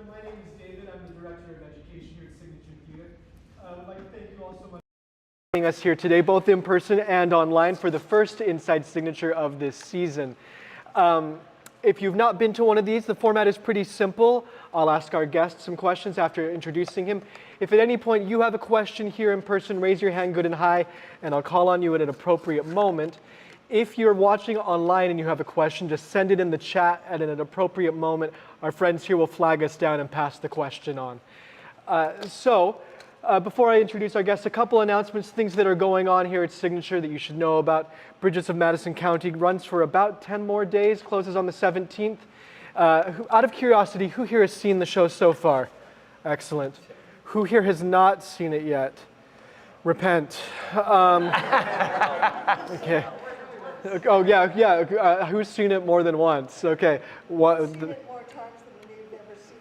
My name is David. I'm the Director of Education here at Signature Theatre. I would like to thank you all so much for joining us here today, both in person and online, for the first Inside Signature of this season. If you've not been to one of these, the format is pretty simple. I'll ask our guest some questions after introducing him. If at any point you have a question here in person, raise your hand good and high, and I'll call on you at an appropriate moment. If you're watching online and you have a question, just send it in the chat at an appropriate moment. Our friends here will flag us down and pass the question on. Before I introduce our guests, a couple announcements, things that are going on here at Signature that you should know about. Bridges of Madison County runs for about 10 more days, closes on the 17th. Out of curiosity, who here has seen the show so far? Excellent. Who here has not seen it yet? Repent. Okay. Oh, yeah. Who's seen it more than once? Okay. I've seen it more times than we've never seen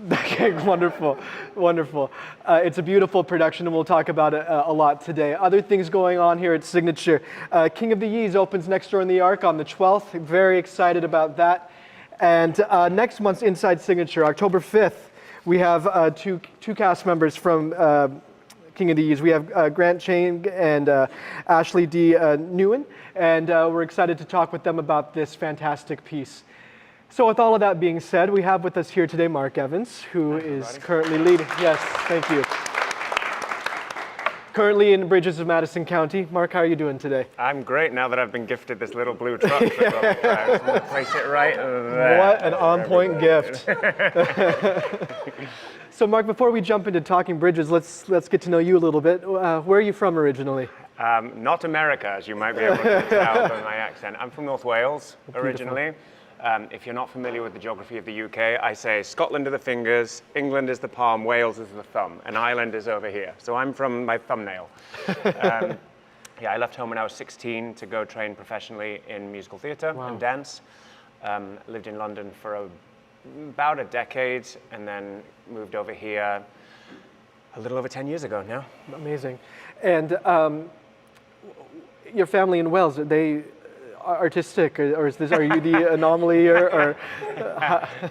anything. Okay, wonderful, wonderful. It's a beautiful production, and we'll talk about it a lot today. Other things going on here at Signature. King of the Yees opens next door in the Arc on the 12th. Very excited about that. And next month's Inside Signature, October 5th, we have two cast members from King of the Yees. We have Grant Chang and Ashley D. Newen, and we're excited to talk with them about this fantastic piece. So with all of that being said, we have with us here today Mark Evans, who is currently leading. Yes, thank you. Currently in Bridges of Madison County. Mark, how are you doing today? I'm great now that I've been gifted this little blue truck. I'm going to place it right there. What an on-point gift. So Mark, before we jump into talking bridges, let's get to know you a little bit. Where are you from originally? Not America, as you might be able to tell by my accent. I'm from North Wales originally. If you're not familiar with the geography of the UK, I say Scotland are the fingers, England is the palm, Wales is the thumb, and Ireland is over here. So I'm from my thumbnail. I left home when I was 16 to go train professionally in musical theatre and dance. Lived in London for about a decade, and then moved over here a little over 10 years ago now. Amazing. And your family in Wales, are they artistic, or are you the anomaly, or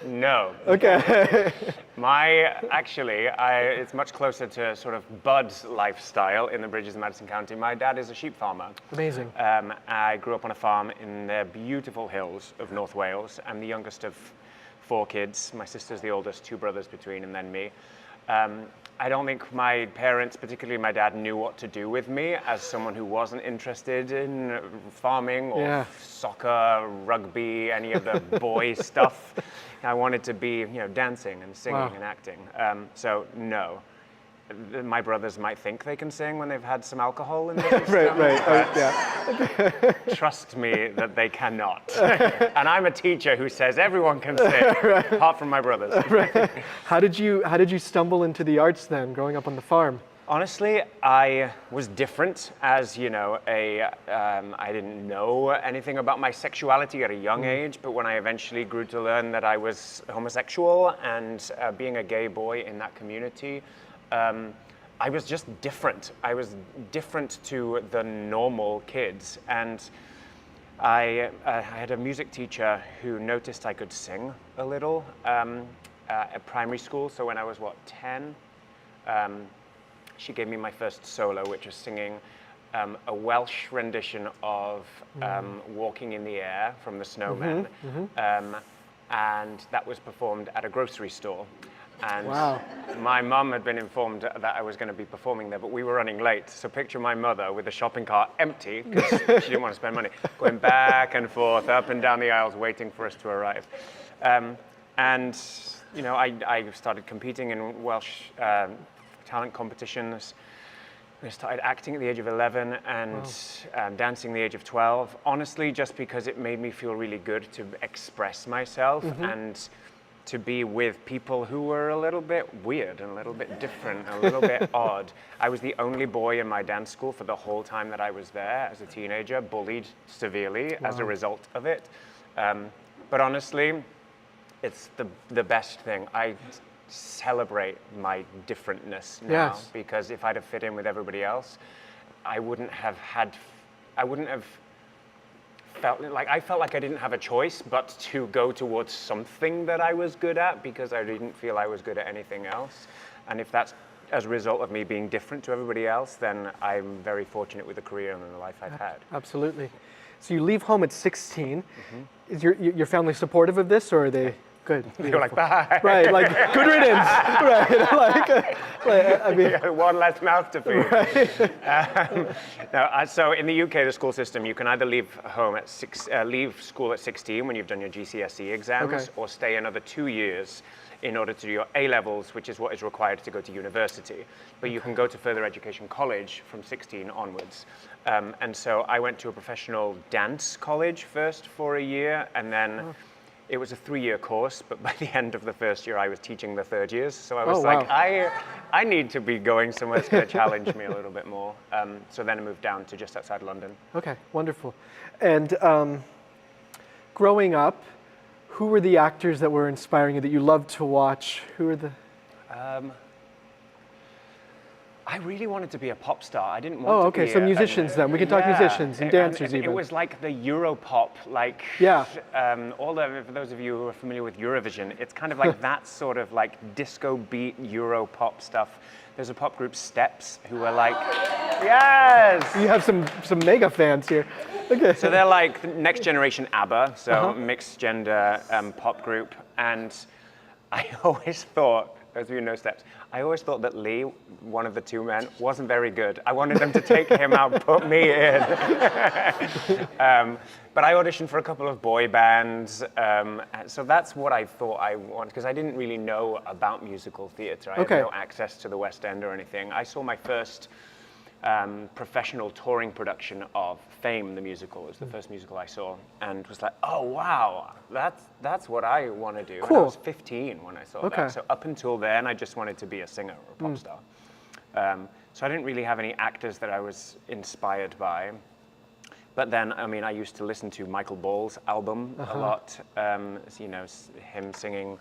No. Okay. It's much closer to sort of Bud's lifestyle in the Bridges of Madison County. My dad is a sheep farmer. Amazing. I grew up on a farm in the beautiful hills of North Wales. I'm the youngest of 4 kids. My sister's the oldest, 2 brothers between, and then me. I don't think my parents, particularly my dad, knew what to do with me as someone who wasn't interested in farming or soccer, rugby, any of the boy stuff. I wanted to be, dancing and singing and acting. So no. My brothers might think they can sing when they've had some alcohol in their system. Right. Trust me that they cannot. And I'm a teacher who says everyone can sing, apart from my brothers. How did you stumble into the arts then, growing up on the farm? Honestly, I was different as, I didn't know anything about my sexuality at a young age, but when I eventually grew to learn that I was homosexual and being a gay boy in that community, I was just different. I was different to the normal kids, and I had a music teacher who noticed I could sing a little at primary school. So when I was 10, she gave me my first solo, which was singing a Welsh rendition of "Walking in the Air" from the Snowmen, and that was performed at a grocery store. And my mum had been informed that I was going to be performing there, but we were running late. So picture my mother with the shopping cart empty, because she didn't want to spend money, going back and forth, up and down the aisles, waiting for us to arrive. I started competing in Welsh talent competitions. I started acting at the age of 11 and dancing at the age of 12. Honestly, just because it made me feel really good to express myself and to be with people who were a little bit weird and a little bit different, a little bit odd. I was the only boy in my dance school for the whole time that I was there as a teenager, bullied severely as a result of it. But honestly, it's the best thing. I celebrate my differentness now, because if I'd have fit in with everybody else, I wouldn't have felt like I didn't have a choice but to go towards something that I was good at because I didn't feel I was good at anything else. And if that's as a result of me being different to everybody else, then I'm very fortunate with the career and the life I've had. Absolutely. So you leave home at 16. Is your family supportive of this, or are they good? You're like, bye. Right, like good riddance. Right, I mean, Yeah, one less mouth to feed. So in the UK, the school system, you can either leave home at leave school at 16 when you've done your GCSE exams, Okay. or stay another 2 years in order to do your A levels, which is what is required to go to university. But you can go to further education college from 16 onwards. And so I went to a professional dance college first for a year, and then it was a 3-year course, but by the end of the first year, I was teaching the third years. So I was like, I need to be going somewhere that's going to challenge me a little bit more. So then I moved down to just outside London. Okay, wonderful. And growing up, who were the actors that were inspiring you, that you loved to watch? Who were the... I really wanted to be a pop star. I didn't want to be so musicians then. We can talk musicians and dancers even. It was like the Europop, like, Yeah. For those of you who are familiar with Eurovision, it's kind of like that sort of like disco beat Europop stuff. There's a pop group, Steps, who are like, yes! You have some mega fans here. Okay. So they're like the next generation ABBA, so mixed gender pop group. And I always thought, those of you who know Steps, I always thought that Lee, one of the two men, wasn't very good. I wanted them to take him out, put me in. But I auditioned for a couple of boy bands. So that's what I thought I wanted, because I didn't really know about musical theater. I had no access to the West End or anything. I saw my first professional touring production of Fame, the musical. It was the first musical I saw, and was like, oh wow, that's what I want to do. Cool. And I was 15 when I saw that. So up until then, I just wanted to be a singer or a pop star. So I didn't really have any actors that I was inspired by. But then, I mean, I used to listen to Michael Ball's album a lot. You know, him singing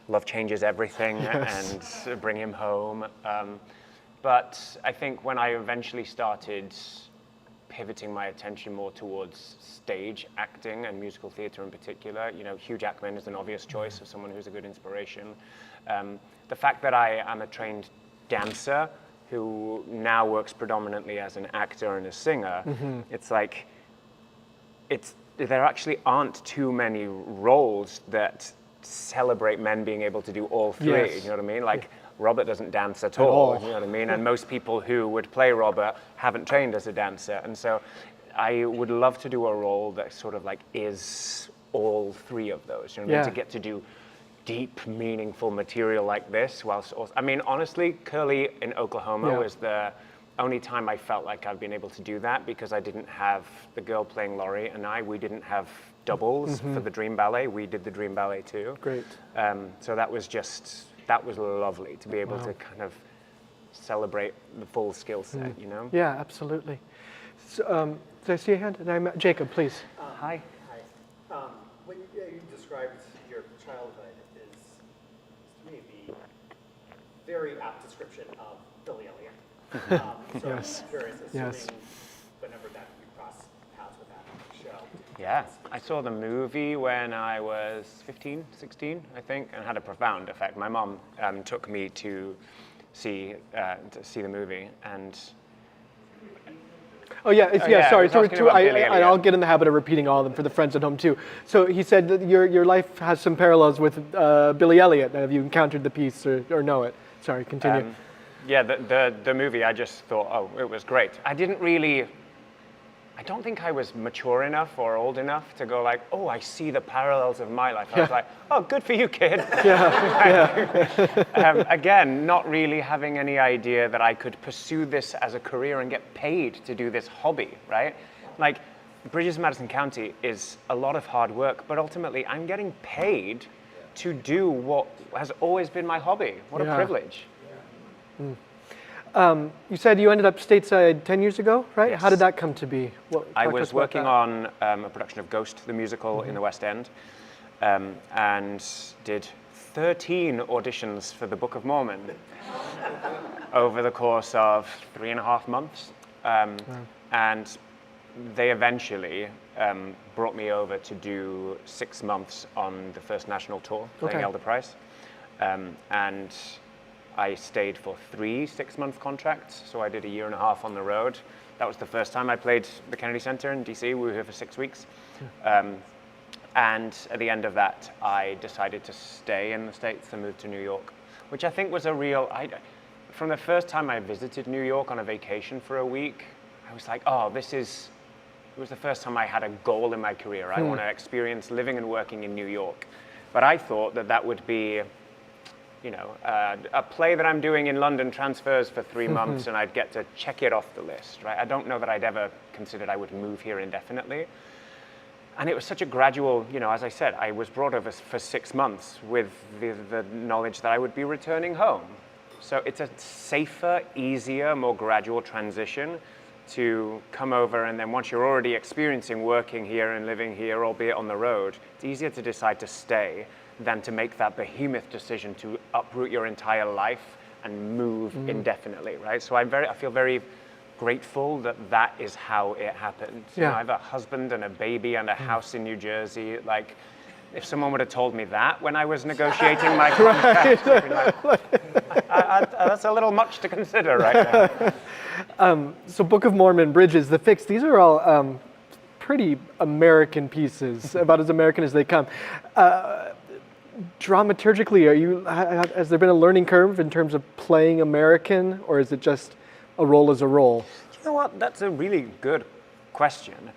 "Love Changes Everything" and "Bring Him Home." But I think when I eventually started pivoting my attention more towards stage acting and musical theater in particular, you know, Hugh Jackman is an obvious choice of someone who's a good inspiration. The fact that I am a trained dancer who now works predominantly as an actor and a singer, it's like, there actually aren't too many roles that celebrate men being able to do all three, Yes. you know what I mean? Like, Robert doesn't dance at all, you know what I mean? And most people who would play Robert haven't trained as a dancer. And so I would love to do a role that sort of like is all three of those, you know what I mean? To get to do deep, meaningful material like this whilst also, I mean, honestly, Curly in Oklahoma was the only time I felt like I've been able to do that, because I didn't have the girl playing Laurie and we didn't have doubles for the Dream Ballet. We did the Dream Ballet too. Great. So that was lovely to be able to kind of celebrate the full skill set, you know? Yeah, absolutely. So, did I see a hand? Jacob, please. Hi. Hi. When you described your childhood is, to me, the very apt description of Billy Elliot. So Yes. I'm curious, assuming Yes. whenever that you cross paths with that on the show. Yeah, I saw the movie when I was 15, 16, I think, and it had a profound effect. My mom took me to see the movie, and Sorry. we're talking about Billy Elliot. I'll get in the habit of repeating all of them for the friends at home too. So he said that your life has some parallels with Billy Elliot. Have you encountered the piece or know it? Sorry, continue. Yeah, the movie, I just thought, oh, it was great. I don't think I was mature enough or old enough to go like, oh, I see the parallels of my life. I was like, oh, good for you, kid. Again, not really having any idea that I could pursue this as a career and get paid to do this hobby, right? Like, Bridges of Madison County is a lot of hard work, but ultimately I'm getting paid to do what has always been my hobby. What a privilege. You said you ended up stateside 10 years ago, right? Yes. How did that come to be? I was working on a production of Ghost, the musical, in the West End, and did 13 auditions for the Book of Mormon over the course of 3.5 months. And they eventually brought me over to do 6 months on the first national tour, playing Okay. Elder Price. And I stayed for 3 6-month contracts, so I did a year and a half on the road. That was the first time I played the Kennedy Center in DC. We were here for 6 weeks. And at the end of that, I decided to stay in the States and move to New York, which I think was a real, from the first time I visited New York on a vacation for a week, I was like, oh, it was the first time I had a goal in my career. I want to experience living and working in New York. But I thought that would be, a play that I'm doing in London transfers for 3 months and I'd get to check it off the list, right? I don't know that I'd ever considered I would move here indefinitely. And it was such a gradual, as I said, I was brought over for 6 months with the knowledge that I would be returning home. So it's a safer, easier, more gradual transition to come over, and then once you're already experiencing working here and living here, albeit on the road, it's easier to decide to stay than to make that behemoth decision to uproot your entire life and move indefinitely, right? So I feel very grateful that is how it happened. Yeah. I have a husband and a baby and a house in New Jersey. Like, if someone would have told me that when I was negotiating my contract, I'd be like, that's a little much to consider right now. So Book of Mormon, Bridges, The Fix, these are all pretty American pieces, about as American as they come. Dramaturgically, has there been a learning curve in terms of playing American, or is it just a role as a role? You know what? That's a really good question.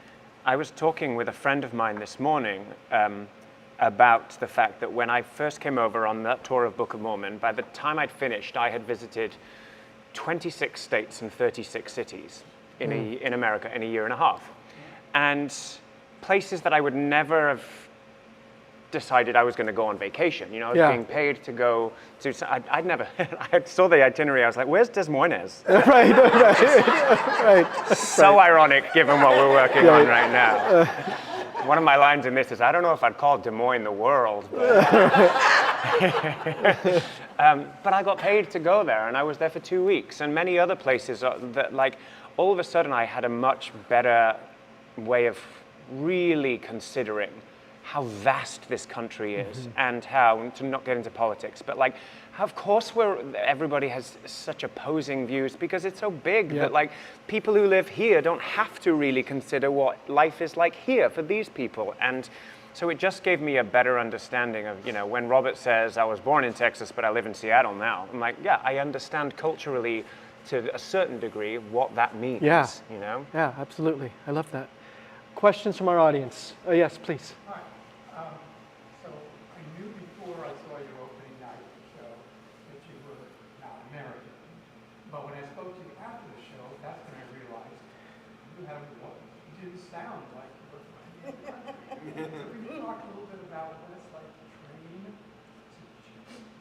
I was talking with a friend of mine this morning about the fact that when I first came over on that tour of Book of Mormon, by the time I'd finished, I had visited 26 states and 36 cities in America in a year and a half. And places that I would never have decided I was going to go on vacation. I was being paid to go to, I'd never, I saw the itinerary, I was like, where's Des Moines? Right. So ironic given what we're working on right now. One of my lines in this is, I don't know if I'd call Des Moines the world, but, but I got paid to go there, and I was there for 2 weeks, and many other places that, like, all of a sudden I had a much better way of really considering how vast this country is and how, to not get into politics, but like, of course everybody has such opposing views because it's so big that like people who live here don't have to really consider what life is like here for these people. And so it just gave me a better understanding of, when Robert says, I was born in Texas, but I live in Seattle now. I'm like, yeah, I understand culturally to a certain degree what that means, Yeah, absolutely. I love that. Questions from our audience? Oh, yes, please. Hi. So I knew before I saw your opening night show that you were not American. But when I spoke to you after the show, that's when I realized you didn't sound like you were from America. Can you talk a little bit about what it's like to train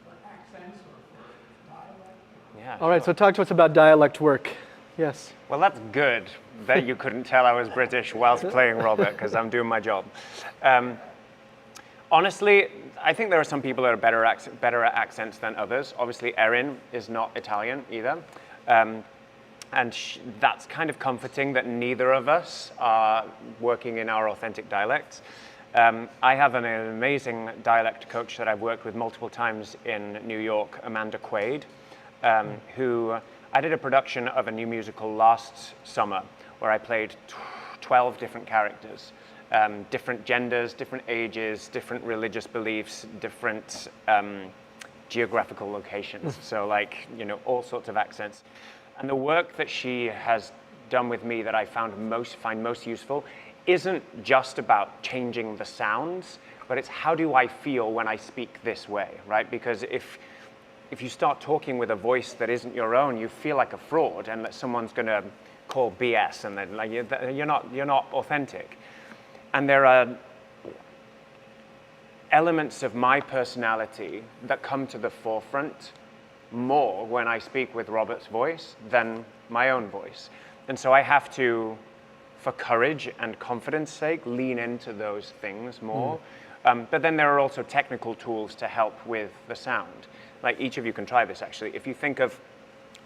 for accents or for dialect? Yeah. All right, so talk to us about dialect work. Yes. Well, that's good that you couldn't tell I was British whilst playing Robert, because I'm doing my job. Honestly, I think there are some people that are better at accents than others. Obviously, Erin is not Italian either. And that's kind of comforting that neither of us are working in our authentic dialects. I have an amazing dialect coach that I've worked with multiple times in New York, Amanda Quaid, who I did a production of a new musical last summer where I played 12 different characters, different genders, different ages, different religious beliefs, different geographical locations. So like, all sorts of accents. And the work that she has done with me that I find most useful isn't just about changing the sounds, but it's how do I feel when I speak this way, right? Because if you start talking with a voice that isn't your own, you feel like a fraud, and that someone's going to call BS, and then like you're not authentic. And there are elements of my personality that come to the forefront more when I speak with Robert's voice than my own voice. And so I have to, for courage and confidence sake, lean into those things more. But then there are also technical tools to help with the sound. Like, each of you can try this actually. If you think of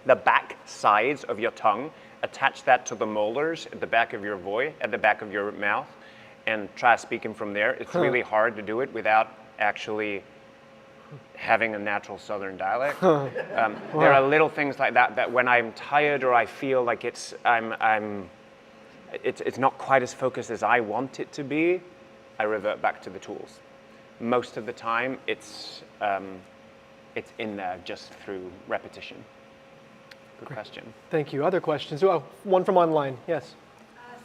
the back sides of your tongue, attach that to the molars at the back of your voice, at the back of your mouth, and try speaking from there. It's really hard to do it without actually having a natural Southern dialect. There are little things like that when I'm tired or I feel like it's not quite as focused as I want it to be, I revert back to the tools. Most of the time, it's in there just through repetition. Good question. Thank you. Other questions? Oh, one from online. Yes.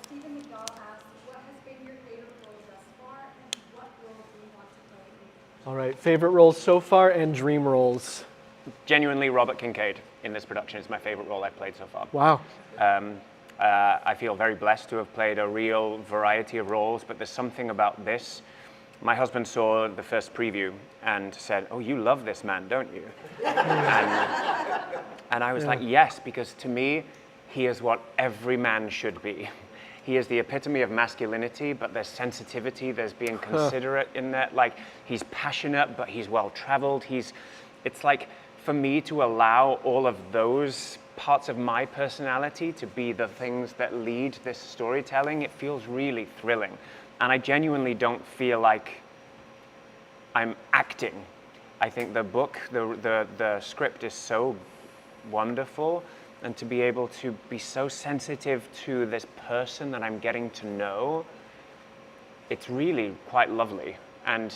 Stephen McDowell asked, what has been your favorite role thus far, and what role do you want to play? All right. Favorite roles so far and dream roles. Genuinely, Robert Kincaid in this production is my favorite role I've played so far. Wow. I feel very blessed to have played a real variety of roles, but there's something about this. My husband saw the first preview and said, "Oh, you love this man, don't you?" and I was like, yes, because to me, he is what every man should be. He is the epitome of masculinity, but there's sensitivity, there's being considerate in that. Like, he's passionate, but he's well-traveled. It's like, for me to allow all of those parts of my personality to be the things that lead this storytelling, it feels really thrilling. And I genuinely don't feel like I'm acting. I think the book, the script is so wonderful, and to be able to be so sensitive to this person that I'm getting to know, it's really quite lovely. And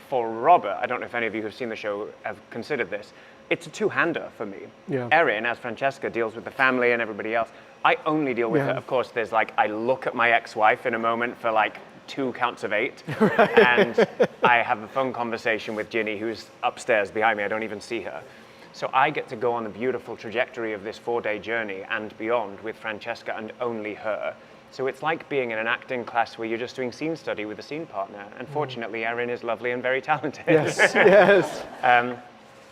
for Robert, I don't know if any of you who've seen the show have considered this, it's a two-hander for me. Yeah. Erin, as Francesca, deals with the family and everybody else. I only deal with her. Of course, there's like, I look at my ex-wife in a moment for like 2 counts of 8. And I have a phone conversation with Ginny, who's upstairs behind me. I don't even see her. So I get to go on the beautiful trajectory of this 4-day journey and beyond with Francesca and only her. So it's like being in an acting class where you're just doing scene study with a scene partner. And fortunately, Erin is lovely and very talented. Yes, yes.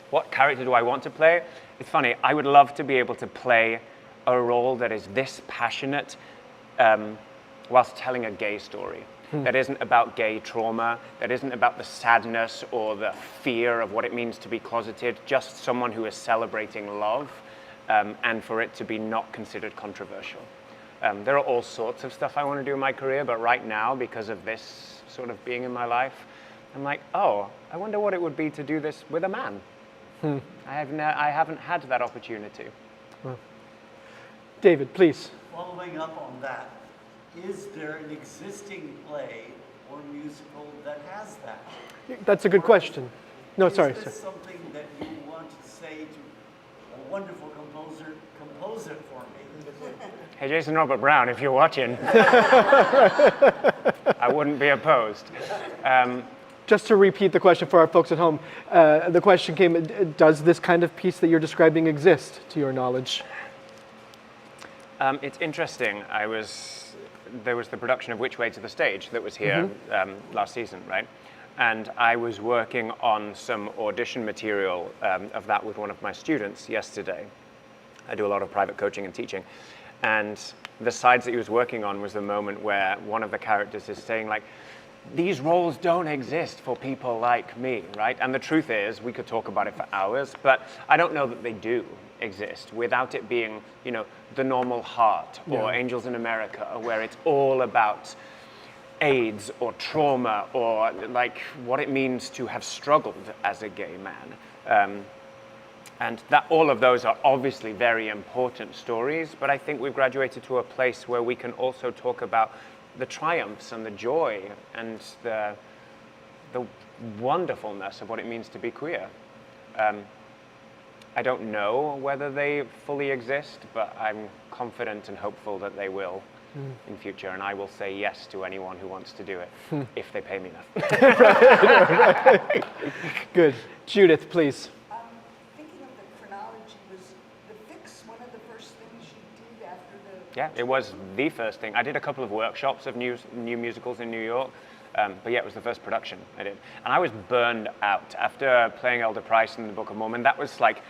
What character do I want to play? It's funny, I would love to be able to play a role that is this passionate whilst telling a gay story. That isn't about gay trauma, that isn't about the sadness or the fear of what it means to be closeted, just someone who is celebrating love, and for it to be not considered controversial. There are all sorts of stuff I want to do in my career, but right now, because of this sort of being in my life, I'm like, oh, I wonder what it would be to do this with a man. I haven't had that opportunity. Well, David, please. Following up on that, is there an existing play or musical that has that? That's a good question. No, sorry. Is this something that you want to say to a wonderful composer, compose it for me? Hey, Jason Robert Brown, if you're watching, I wouldn't be opposed. Just to repeat the question for our folks at home, the question came, does this kind of piece that you're describing exist, to your knowledge? It's interesting. There was the production of Which Way to the Stage that was here last season, right? And I was working on some audition material of that with one of my students yesterday. I do a lot of private coaching and teaching. And the sides that he was working on was the moment where one of the characters is saying, like, these roles don't exist for people like me, right? And the truth is, we could talk about it for hours, but I don't know that they do exist without it being, you know, The Normal Heart or Angels in America, where it's all about AIDS or trauma or like what it means to have struggled as a gay man. And that all of those are obviously very important stories, but I think we've graduated to a place where we can also talk about the triumphs and the joy and the wonderfulness of what it means to be queer. I don't know whether they fully exist, but I'm confident and hopeful that they will in future, and I will say yes to anyone who wants to do it, if they pay me enough. Right. Good. Judith, please. Thinking of the chronology, was The Fix one of the first things you did after the... Yeah, it was the first thing. I did a couple of workshops of new musicals in New York, but yeah, it was the first production I did. And I was burned out. After playing Elder Price in the Book of Mormon, that was like,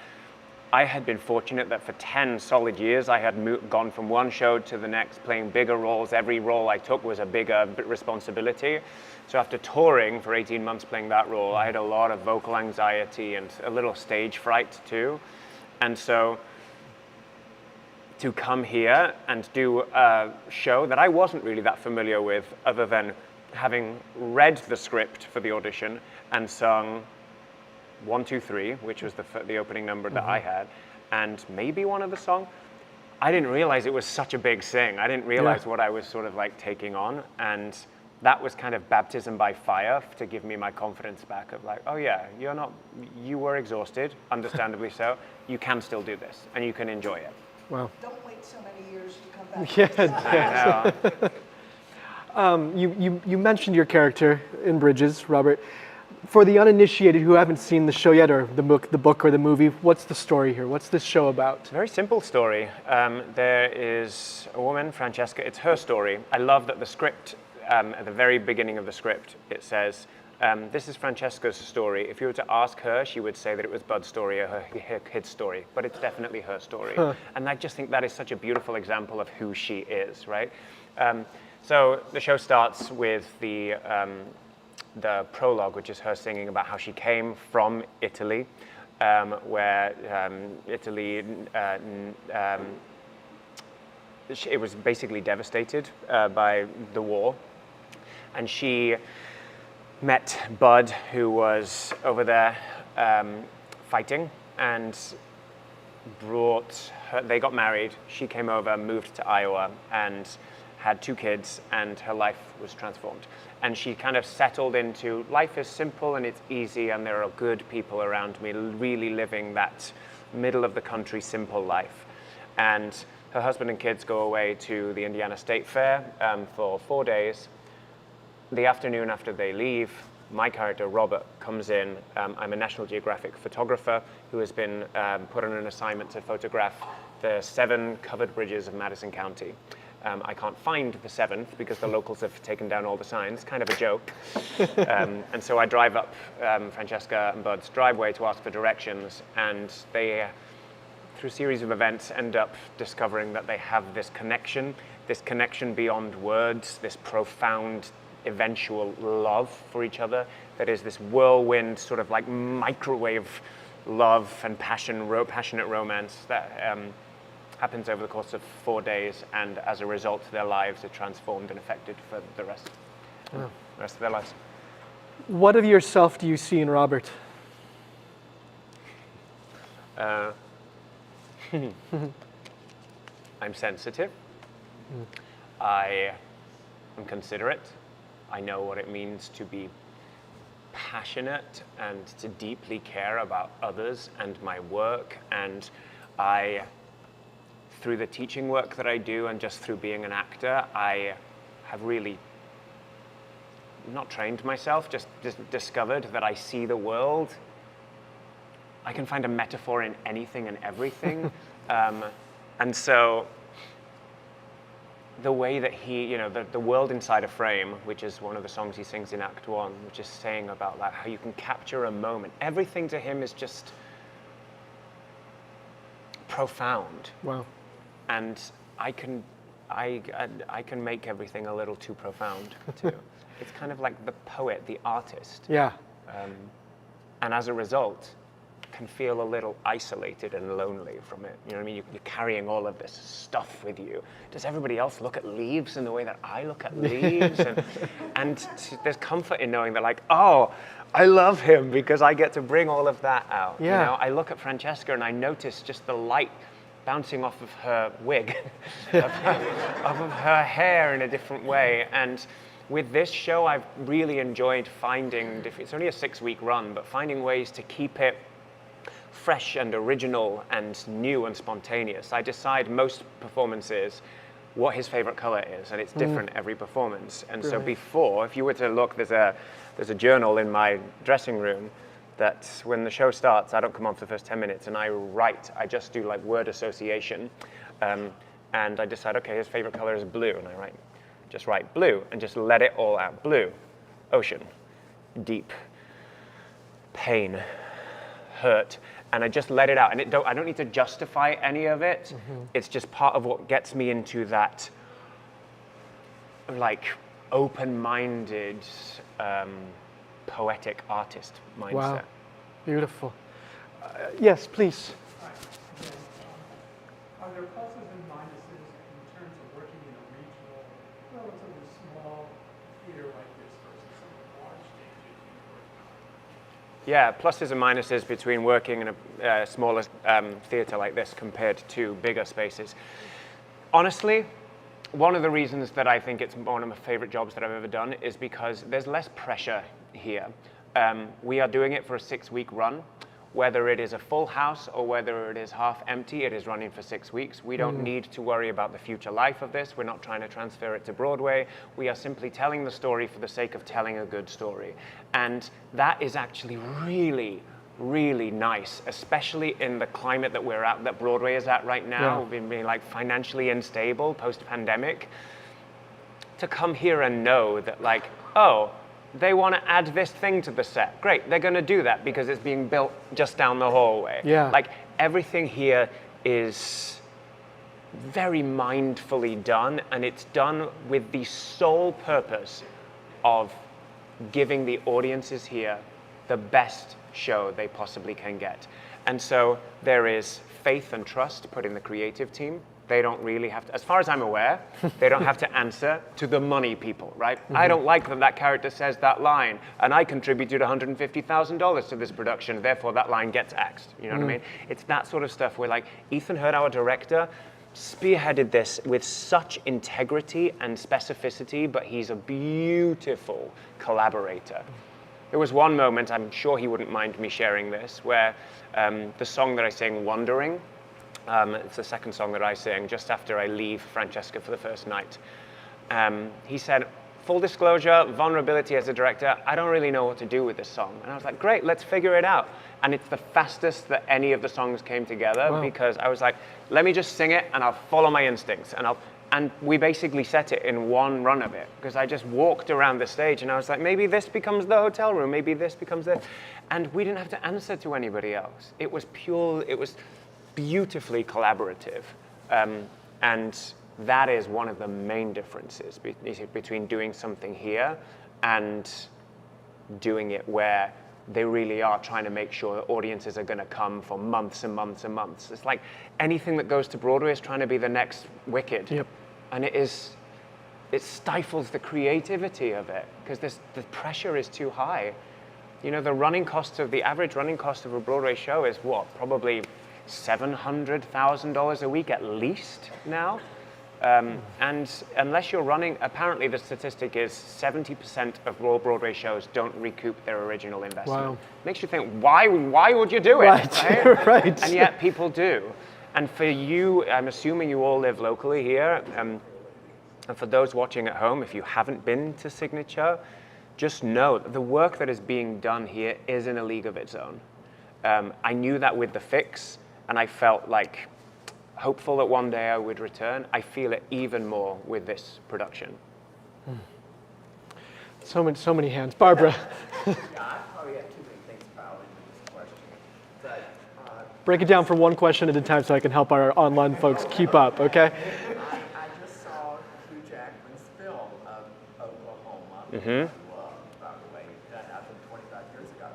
I had been fortunate that for 10 solid years, I had gone from one show to the next, playing bigger roles. Every role I took was a bigger responsibility. So after touring for 18 months playing that role, I had a lot of vocal anxiety and a little stage fright too. And so to come here and do a show that I wasn't really that familiar with, other than having read the script for the audition and sung 1, 2, 3, which was the opening number that I had, and maybe one other song. I didn't realize it was such a big sing. I didn't realize what I was sort of like taking on, and that was kind of baptism by fire to give me my confidence back of like, oh yeah, you were exhausted, understandably so. You can still do this, and you can enjoy it. Wow. Don't wait so many years to come back. Yeah. I know. You mentioned your character in Bridges, Robert. For the uninitiated who haven't seen the show yet, or the book or the movie, what's the story here? What's this show about? Very simple story. There is a woman, Francesca. It's her story. I love that the script, at the very beginning of the script, it says, this is Francesca's story. If you were to ask her, she would say that it was Bud's story or her kid's story, but it's definitely her story. And I just think that is such a beautiful example of who she is, right? So the show starts with the prologue, which is her singing about how she came from Italy, where Italy, it was basically devastated by the war. And she met Bud, who was over there fighting, and they got married. She came over, moved to Iowa, and had 2 kids, and her life was transformed. And she kind of settled into life is simple and it's easy, and there are good people around me, really living that middle of the country simple life. And her husband and kids go away to the Indiana State Fair for 4 days. The afternoon after they leave, my character, Robert, comes in. I'm a National Geographic photographer who has been put on an assignment to photograph the 7 covered bridges of Madison County. I can't find the 7th because the locals have taken down all the signs, kind of a joke. And so I drive up Francesca and Bud's driveway to ask for directions, and they, through a series of events, end up discovering that they have this connection beyond words, this profound eventual love for each other that is this whirlwind sort of like microwave love and passionate romance that happens over the course of 4 days, and as a result their lives are transformed and affected for the rest of their lives. What of yourself do you see in Robert? I'm sensitive. I am considerate. I know what it means to be passionate and to deeply care about others and my work. And I, through the teaching work that I do and just through being an actor, I have really not trained myself, just discovered that I see the world. I can find a metaphor in anything and everything. And so the way that he, the world inside a frame, which is one of the songs he sings in Act 1, which is saying about like how you can capture a moment. Everything to him is just profound. Wow. And I can make everything a little too profound too. It's kind of like the poet, the artist. Yeah. And as a result, can feel a little isolated and lonely from it. You know what I mean? You're carrying all of this stuff with you. Does everybody else look at leaves in the way that I look at leaves? And there's comfort in knowing that, like, oh, I love him because I get to bring all of that out. Yeah. You know, I look at Francesca and I notice just the light bouncing off of her wig, off of her hair in a different way. And with this show, I've really enjoyed finding, it's only a 6-week run, but finding ways to keep it fresh and original and new and spontaneous. I decide most performances what his favorite color is, and it's different every performance. And so before, if you were to look, there's a journal in my dressing room that when the show starts, I don't come on for the first 10 minutes and I just do like word association. And I decide, okay, his favorite color is blue, and I just write blue and just let it all out. Blue, ocean, deep, pain, hurt, and I just let it out. And I don't need to justify any of it. It's just part of what gets me into that like open-minded, poetic artist mindset. Wow, beautiful. Yes, please. Are there pulses in mind Yeah, pluses and minuses between working in a smaller theatre like this compared to bigger spaces. Honestly, one of the reasons that I think it's one of my favorite jobs that I've ever done is because there's less pressure here. We are doing it for a 6-week run. Whether it is a full house or whether it is half empty, it is running for 6 weeks. We don't need to worry about the future life of this. We're not trying to transfer it to Broadway. We are simply telling the story for the sake of telling a good story. And that is actually really, really nice, especially in the climate that we're at, that Broadway is at right now. Yeah. We've been like financially unstable post-pandemic. To come here and know that like, oh, they want to add this thing to the set. Great, they're going to do that because it's being built just down the hallway. Yeah. Like everything here is very mindfully done, and it's done with the sole purpose of giving the audiences here the best show they possibly can get. And so there is faith and trust put in the creative team. They don't really have to, as far as I'm aware, they don't have to answer to the money people, right? I don't like that that character says that line, and I contributed $150,000 to this production, therefore that line gets axed. You know what I mean? It's that sort of stuff where like Ethan Hurd, our director, spearheaded this with such integrity and specificity, but he's a beautiful collaborator. There was one moment, I'm sure he wouldn't mind me sharing this, where the song that I sang, Wandering, it's the second song that I sing just after I leave Francesca for the first night. He said, full disclosure, vulnerability as a director, I don't really know what to do with this song. And I was like, great, let's figure it out. And it's the fastest that any of the songs came together because I was like, let me just sing it and I'll follow my instincts. And we basically set it in one run of it because I just walked around the stage and I was like, maybe this becomes the hotel room, maybe this becomes this. And we didn't have to answer to anybody else. It was pure, it was beautifully collaborative. And that is one of the main differences between doing something here and doing it where they really are trying to make sure audiences are going to come for months and months and months. It's like anything that goes to Broadway is trying to be the next Wicked. Yep. And it stifles the creativity of it because the pressure is too high. You know, the average running cost of a Broadway show is what? Probably $700,000 a week at least now. And unless you're running, apparently the statistic is 70% of all Broadway shows don't recoup their original investment. Wow. Makes you think, why would you do it? Right, right. And yet people do. And for you, I'm assuming you all live locally here. And for those watching at home, if you haven't been to Signature, just know that the work that is being done here is in a league of its own. I knew that with The Fix, and I felt like hopeful that one day I would return. I feel it even more with this production. So many hands. Barbara. Yeah, I probably have too many things piled into this question. But Break it down for one question at a time so I can help our online folks keep up, okay? I just saw Hugh Jackman's film of Oklahoma, by the way, that happened 25 years ago.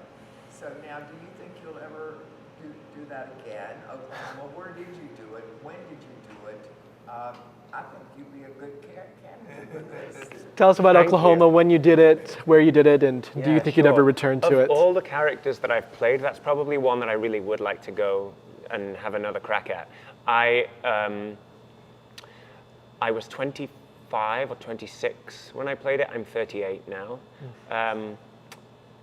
So now, do you think you'll ever do that again? Oklahoma, where did you do it? When did you do it? I think you'd be a good candidate with this. Tell us about Thank Oklahoma, you. when you did it, where you did it, and do you Yeah, think you'd ever sure. return to it? Of all the characters that I've played, that's probably one that I really would like to go and have another crack at. I was 25 or 26 when I played it. I'm 38 now.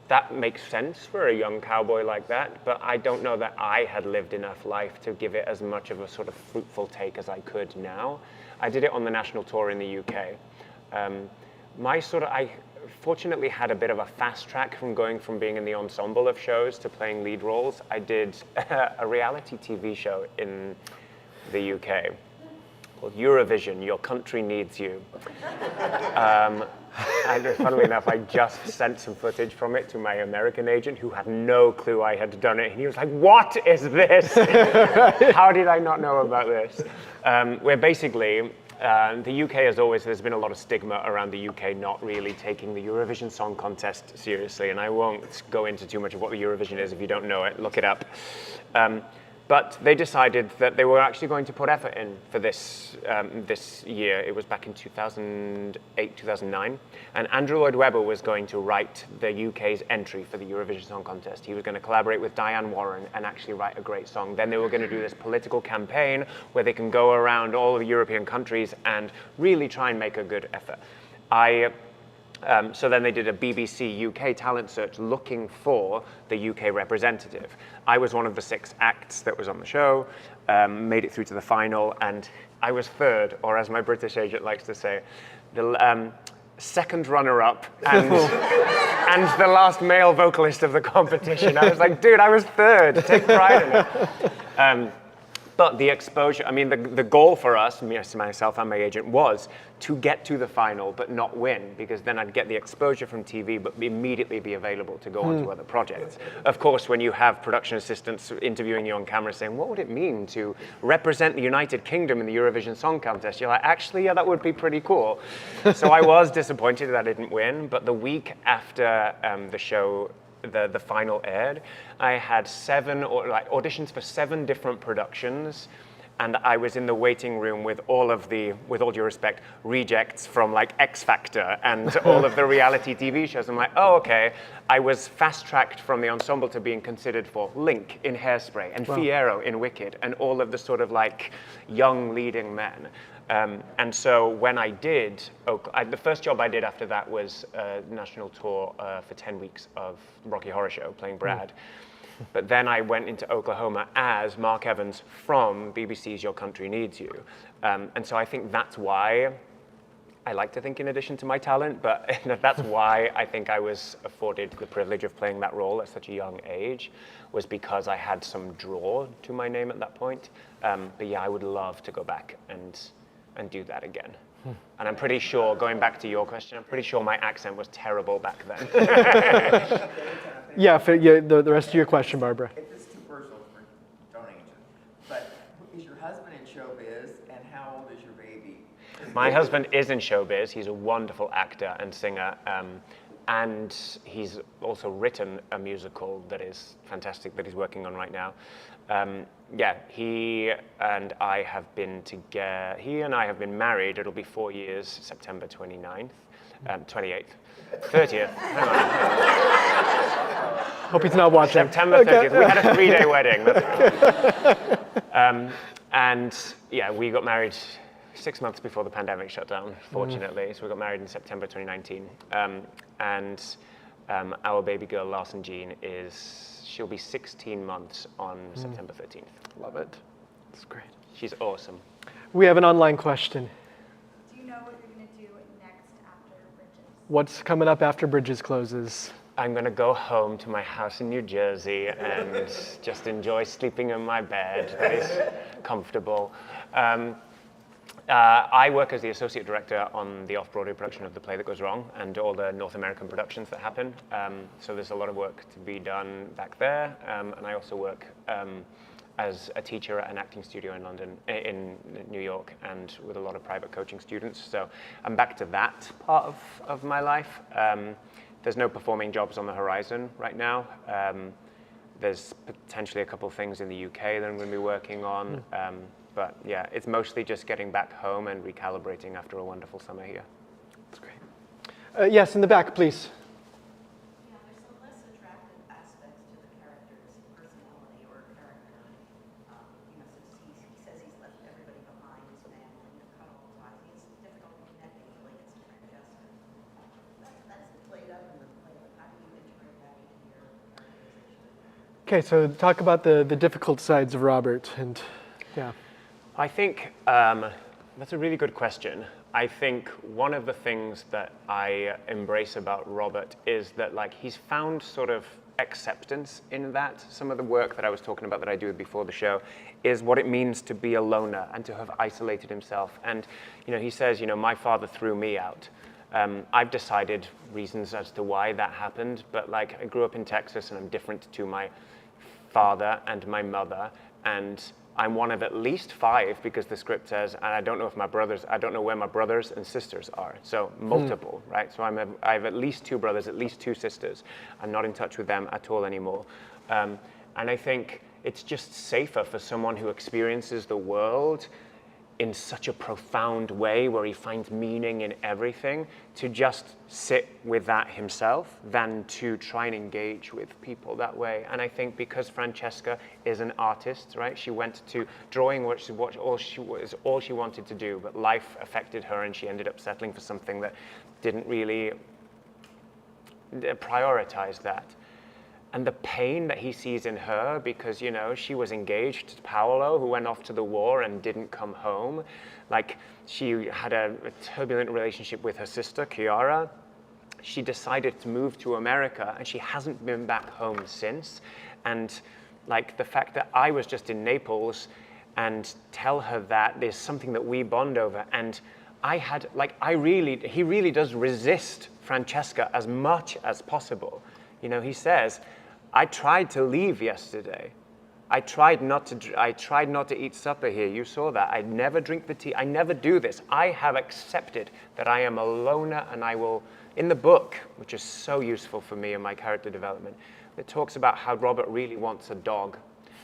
That makes sense for a young cowboy like that, but I don't know that I had lived enough life to give it as much of a sort of fruitful take as I could now. I did it on the national tour in the UK. I fortunately had a bit of a fast track from going from being in the ensemble of shows to playing lead roles. I did a reality TV show in the UK called Eurovision, Your Country Needs You. And funnily enough, I just sent some footage from it to my American agent who had no clue I had done it. And he was like, what is this? How did I not know about this? Where basically, the UK as always, there's been a lot of stigma around the UK not really taking the Eurovision Song Contest seriously. And I won't go into too much of what the Eurovision is if you don't know it, look it up. But they decided that they were actually going to put effort in for this this year. It was back in 2008, 2009. And Andrew Lloyd Webber was going to write the UK's entry for the Eurovision Song Contest. He was going to collaborate with Diane Warren and actually write a great song. Then they were going to do this political campaign where they can go around all of the European countries and really try and make a good effort. So then they did a BBC UK talent search looking for the UK representative. I was one of the 6 acts that was on the show, made it through to the final, and I was third, or as my British agent likes to say, the second runner-up and, and the last male vocalist of the competition. I was like, dude, I was third, take pride in it. But the exposure, I mean, the goal for us, myself and my agent, was to get to the final but not win, because then I'd get the exposure from TV but immediately be available to go on to other projects. Of course, when you have production assistants interviewing you on camera saying, what would it mean to represent the United Kingdom in the Eurovision Song Contest? You're like, actually, yeah, that would be pretty cool. So I was disappointed that I didn't win, but the week after the show, the final aired, I had auditions for 7 different productions, and I was in the waiting room with all of the, with all due respect, rejects from like X Factor and all of the reality TV shows. I'm like, oh, okay. I was fast-tracked from the ensemble to being considered for Link in Hairspray and Fiyero in Wicked and all of the sort of like young leading men. And so when I did, the first job I did after that was a national tour for 10 weeks of Rocky Horror Show, playing Brad. But then I went into Oklahoma as Mark Evans from BBC's Your Country Needs You. And so I think that's why, I like to think in addition to my talent, but that's why I think I was afforded the privilege of playing that role at such a young age, was because I had some draw to my name at that point. But yeah, I would love to go back and do that again. And I'm pretty sure, going back to your question, I'm pretty sure my accent was terrible back then. Yeah, the rest of your question, Barbara. If it's too personal, don't answer. But is your husband in showbiz, and how old is your baby? My husband is in showbiz. He's a wonderful actor and singer. And he's also written a musical that is fantastic that he's working on right now. Yeah, he and I have been together. He and I have been married. It'll be 4 years, September 29th, 28th, 30th. Hang on. Hope he's not watching. September 30th. We had a 3-day wedding. That's and yeah, we got married 6 months before the pandemic shut down, fortunately. So we got married in September 2019. And our baby girl, Larson Jean, she'll be 16 months on September 13th. Love it. That's great. She's awesome. We have an online question. Do you know what you're going to do next after Bridges? What's coming up after Bridges closes? I'm going to go home to my house in New Jersey and just enjoy sleeping in my bed that is comfortable. I work as the associate director on the off-Broadway production of The Play That Goes Wrong and all the North American productions that happen. So there's a lot of work to be done back there. And I also work as a teacher at an acting studio in London, in New York, and with a lot of private coaching students. So I'm back to that part of my life. There's no performing jobs on the horizon right now. There's potentially a couple of things in the UK that I'm going to be working on. But yeah, it's mostly just getting back home and recalibrating after a wonderful summer here. That's great. Yes, in the back, please. Yeah, there's some less attractive aspects to the character's personality or character. Since he says he's left everybody behind, his family, the cut all ties, it's difficult connecting really gets to Francesca. That's played up in the play. How do you integrate that into your characterization? Okay, so talk about the difficult sides of Robert and yeah. I think that's a really good question. I think one of the things that I embrace about Robert is that he's found sort of acceptance in that. Some of the work that I was talking about that I do before the show is what it means to be a loner and to have isolated himself. And he says, my father threw me out. I've decided reasons as to why that happened, but I grew up in Texas and I'm different to my father and my mother, and I'm one of at least 5 because the script says, and I don't know where my brothers and sisters are. So multiple, right? So I have at least 2 brothers, at least 2 sisters. I'm not in touch with them at all anymore. And I think it's just safer for someone who experiences the world in such a profound way where he finds meaning in everything to just sit with that himself than to try and engage with people that way. And I think because Francesca is an artist, right? She went to drawing which all she wanted to do, but life affected her and she ended up settling for something that didn't really prioritize that. And the pain that he sees in her because, you know, she was engaged to Paolo, who went off to the war and didn't come home. Like, she had a turbulent relationship with her sister, Chiara. She decided to move to America, and she hasn't been back home since. And, like, the fact that I was just in Naples and tell her that there's something that we bond over. And I had, like, he really does resist Francesca as much as possible. You know, he says, I tried to leave yesterday. I tried not to eat supper here. You saw that. I never drink the tea. I never do this. I have accepted that I am a loner, and I will, in the book, which is so useful for me in my character development, it talks about how Robert really wants a dog,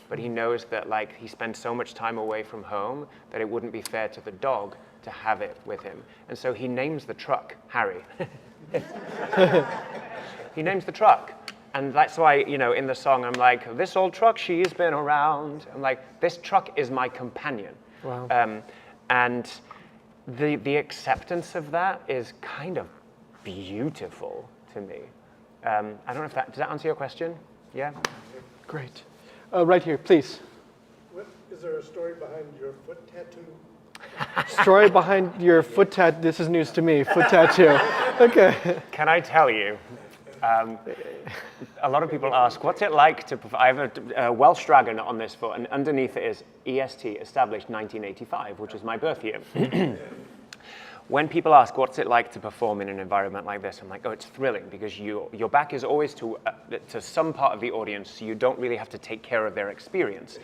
but he knows that, like, he spends so much time away from home that it wouldn't be fair to the dog to have it with him. And so he names the truck Harry. He names the truck. And that's why, you know, in the song, I'm like, this old truck, she's been around. I'm like, this truck is my companion. Wow. And the acceptance of that is kind of beautiful to me. I don't know if does that answer your question? Yeah? Great. Right here, please. Is there a story behind your foot tattoo? Story behind your foot tattoo. This is news to me. Foot tattoo. Okay. Can I tell you? A lot of people ask, what's it like to perform? I have a Welsh dragon on this foot, and underneath it is EST, established 1985, which is my birth year. When people ask, what's it like to perform in an environment like this? I'm like, oh, it's thrilling, because your back is always to some part of the audience, so you don't really have to take care of their experience.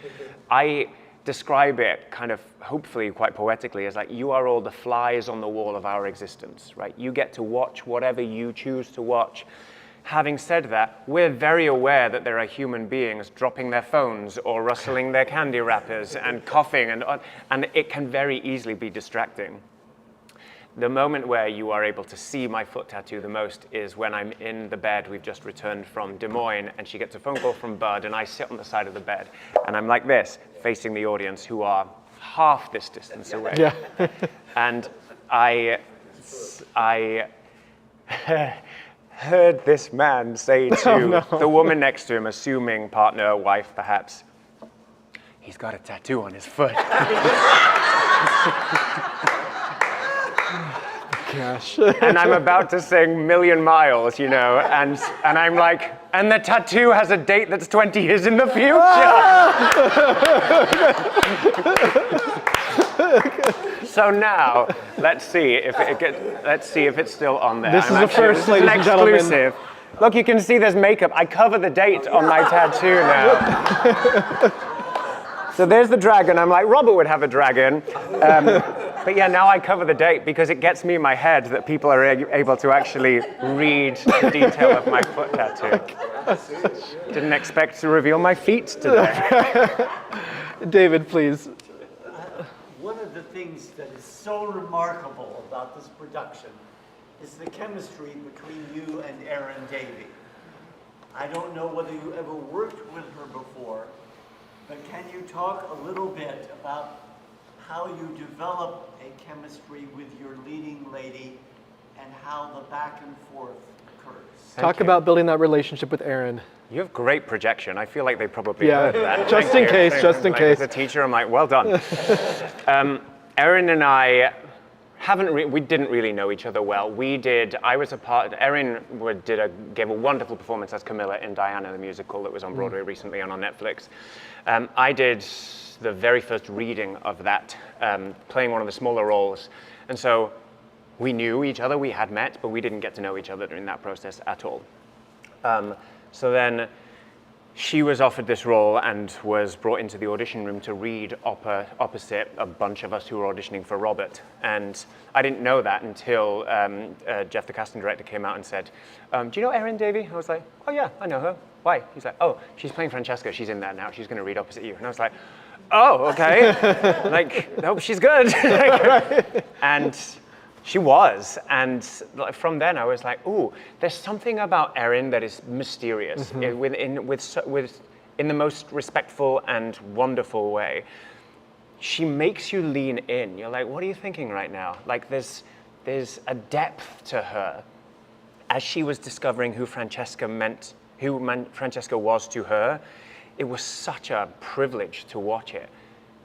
I describe it kind of, hopefully quite poetically, as like, you are all the flies on the wall of our existence, right? You get to watch whatever you choose to watch. Having said that, we're very aware that there are human beings dropping their phones or rustling their candy wrappers and coughing, and it can very easily be distracting. The moment where you are able to see my foot tattoo the most is when I'm in the bed. We've just returned from Des Moines, and she gets a phone call from Bud, and I sit on the side of the bed, and I'm like this, facing the audience, who are half this distance away. Yeah. And I heard this man say to the woman next to him, assuming partner, wife perhaps, he's got a tattoo on his foot. Gosh. And I'm about to sing Million Miles, you know, and I'm like, and the tattoo has a date that's 20 years in the future. So now, let's see if it's still on there. This is a first, ladies and gentlemen. Exclusive. Look, you can see there's makeup. I cover the date on my tattoo now. So there's the dragon. I'm like, Robert would have a dragon. But yeah, now I cover the date because it gets me in my head that people are able to actually read the detail of my foot tattoo. Didn't expect to reveal my feet today. David, please. One of the things that is so remarkable about this production is the chemistry between you and Erin Davey. I don't know whether you ever worked with her before, but can you talk a little bit about how you develop a chemistry with your leading lady and how the back and forth occurs? Talk about building that relationship with Erin. You have great projection. I feel like they probably heard that. Just Thank in you. case, just in case. As a teacher, I'm like, well done. Erin and I we didn't really know each other well. Erin gave a wonderful performance as Camilla in Diana the musical that was on Broadway recently and on Netflix. I did the very first reading of that, playing one of the smaller roles. And so we knew each other, we had met, but we didn't get to know each other during that process at all. So then she was offered this role and was brought into the audition room to read opposite a bunch of us who were auditioning for Robert. And I didn't know that until Jeff, the casting director, came out and said, do you know Erin Davey? I was like, oh yeah, I know her. why? He's like, oh, she's playing Francesca. She's in there now. She's going to read opposite you. And I was like, oh, okay. Like, nope, she's good. And she was. And from then I was like, ooh, there's something about Erin that is mysterious in the most respectful and wonderful way. She makes you lean in. You're like, what are you thinking right now? Like, there's a depth to her as she was discovering who Francesca was to her. It was such a privilege to watch it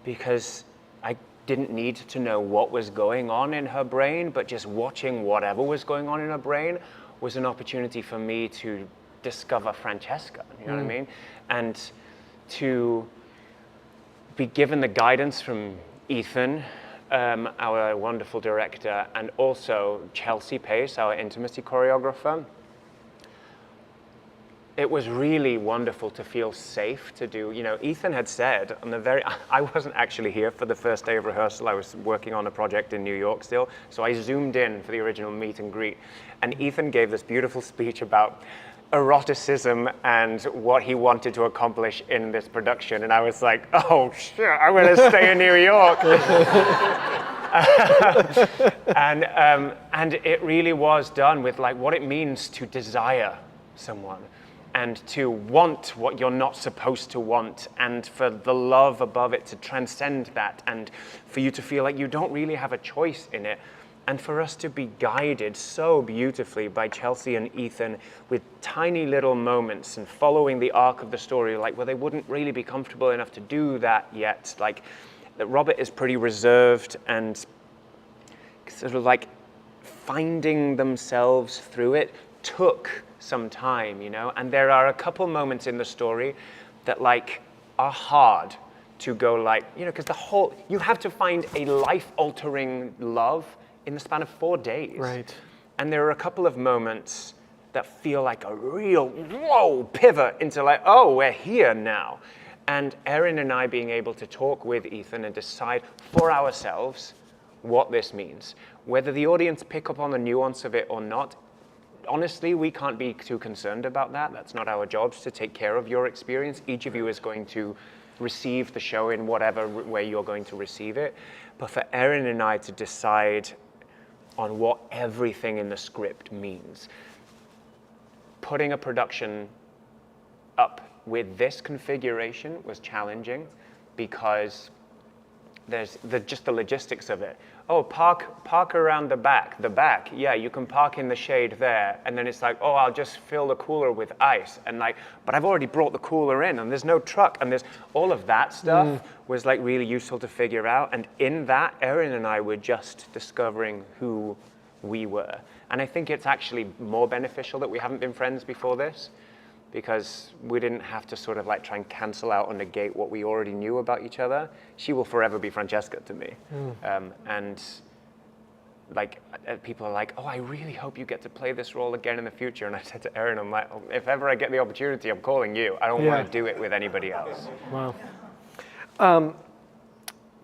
because I didn't need to know what was going on in her brain, but just watching whatever was going on in her brain was an opportunity for me to discover Francesca, you know what I mean? And to be given the guidance from Ethan, our wonderful director, and also Chelsea Pace, our intimacy choreographer. It was really wonderful to feel safe to do, Ethan had said I wasn't actually here for the first day of rehearsal. I was working on a project in New York still. So I zoomed in for the original meet and greet. And Ethan gave this beautiful speech about eroticism and what he wanted to accomplish in this production. And I was like, oh shit, I'm gonna stay in New York. And it really was done with like what it means to desire someone and to want what you're not supposed to want, and for the love above it to transcend that, and for you to feel like you don't really have a choice in it, and for us to be guided so beautifully by Chelsea and Ethan with tiny little moments and following the arc of the story, like where they wouldn't really be comfortable enough to do that yet. Like that Robert is pretty reserved and sort of like finding themselves through it took some time, and there are a couple moments in the story that like are hard to go like, because you have to find a life-altering love in the span of 4 days. Right. And there are a couple of moments that feel like a real, pivot into like, oh, we're here now. And Erin and I being able to talk with Ethan and decide for ourselves what this means. Whether the audience pick up on the nuance of it or not, honestly, we can't be too concerned about that. That's not our jobs to take care of your experience. Each of you is going to receive the show in whatever way you're going to receive it. But for Erin and I to decide on what everything in the script means, putting a production up with this configuration was challenging because there's just the logistics of it. Oh, park around the back. The back, yeah, you can park in the shade there. And then it's like, oh, I'll just fill the cooler with ice. And like, but I've already brought the cooler in and there's no truck. And there's all of that stuff was like really useful to figure out. And in that, Erin and I were just discovering who we were. And I think it's actually more beneficial that we haven't been friends before this, because we didn't have to sort of like try and cancel out or negate what we already knew about each other. She will forever be Francesca to me. And like people are like, oh, I really hope you get to play this role again in the future. And I said to Erin, I'm like, oh, if ever I get the opportunity, I'm calling you. I don't want to do it with anybody else. Wow.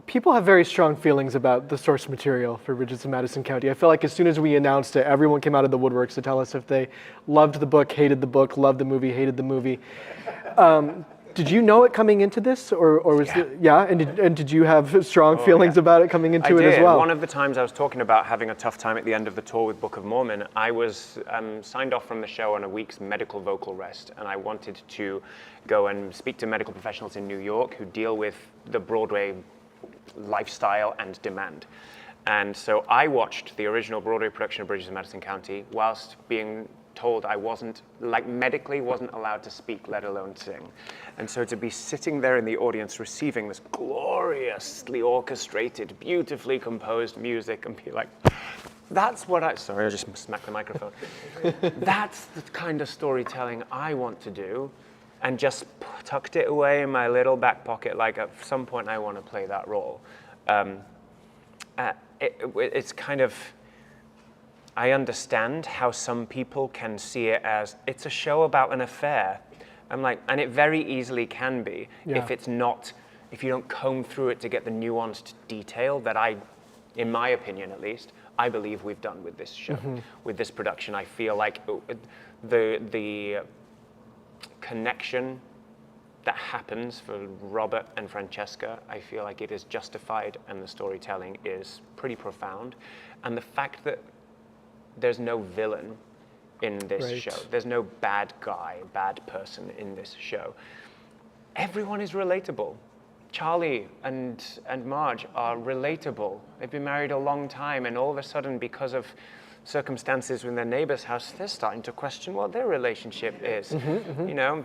People have very strong feelings about the source material for Bridges of Madison County. I feel like as soon as we announced it, everyone came out of the woodworks to tell us if they loved the book, hated the book, loved the movie, hated the movie. Did you know it coming into this, or was it? Yeah, and did you have strong feelings about it coming into it as well? One of the times I was talking about having a tough time at the end of the tour with Book of Mormon, I was signed off from the show on a week's medical vocal rest, and I wanted to go and speak to medical professionals in New York who deal with the Broadway lifestyle and demand. And so I watched the original Broadway production of Bridges of Madison County whilst being told I wasn't, like medically wasn't allowed to speak, let alone sing. And so to be sitting there in the audience receiving this gloriously orchestrated, beautifully composed music and be like, that's what sorry, I just smacked the microphone. That's the kind of storytelling I want to do. And just tucked it away in my little back pocket, like at some point I want to play that role. It's kind of, I understand how some people can see it as, it's a show about an affair. I'm like, and it very easily can be, if it's not, if you don't comb through it to get the nuanced detail that I, in my opinion at least, I believe we've done with this show, with this production. I feel like the connection that happens for Robert and Francesca, I feel like it is justified and the storytelling is pretty profound. And the fact that there's no villain in this show, there's no bad guy, bad person in this show. Everyone is relatable. Charlie and Marge are relatable. They've been married a long time, and all of a sudden, because of circumstances in their neighbor's house, they're starting to question what their relationship is. You know,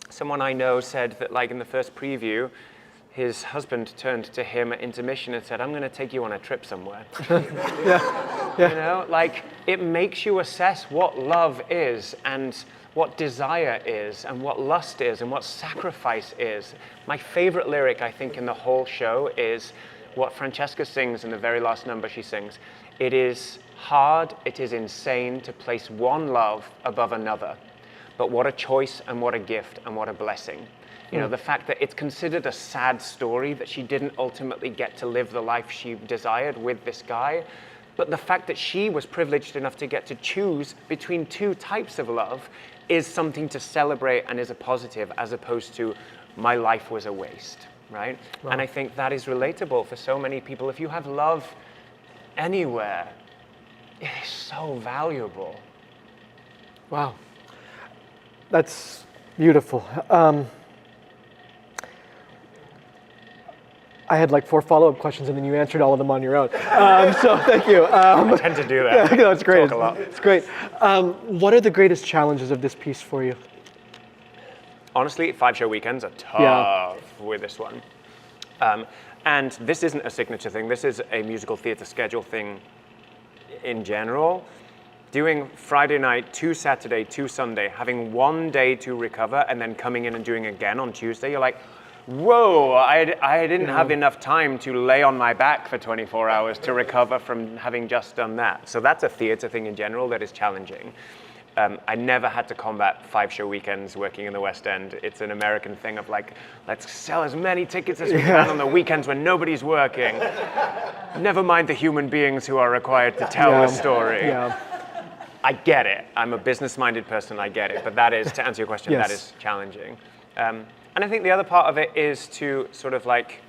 someone I know said that, like, in the first preview, his husband turned to him at intermission and said, "I'm going to take you on a trip somewhere." You know, like, it makes you assess what love is and what desire is and what lust is and what sacrifice is. My favorite lyric, I think, in the whole show is what Francesca sings in the very last number she sings. It is hard, it is insane to place one love above another. But what a choice and what a gift and what a blessing. You know, the fact that it's considered a sad story that she didn't ultimately get to live the life she desired with this guy, but the fact that she was privileged enough to get to choose between two types of love is something to celebrate and is a positive, as opposed to my life was a waste, right? Wow. And I think that is relatable for so many people. If you have love anywhere, it is so valuable. Wow. That's beautiful. I had like 4 follow-up questions, and then you answered all of them on your own. So thank you. I tend to do that. Yeah, no, it's great. Talk a lot. It's great. What are the greatest challenges of this piece for you? Honestly, 5-show weekends are tough with this one. And this isn't a signature thing. This is a musical theater schedule thing in general. Doing Friday night, 2 Saturday, 2 Sunday, having 1 day to recover, and then coming in and doing again on Tuesday, you're like, whoa, I didn't have enough time to lay on my back for 24 hours to recover from having just done that. So that's a theater thing in general that is challenging. I never had to combat 5-show weekends working in the West End. It's an American thing of like, let's sell as many tickets as we can on the weekends when nobody's working. Never mind the human beings who are required to tell the story. Yeah. I get it. I'm a business-minded person, I get it. But that is, to answer your question, that is challenging. And I think the other part of it is to sort of like,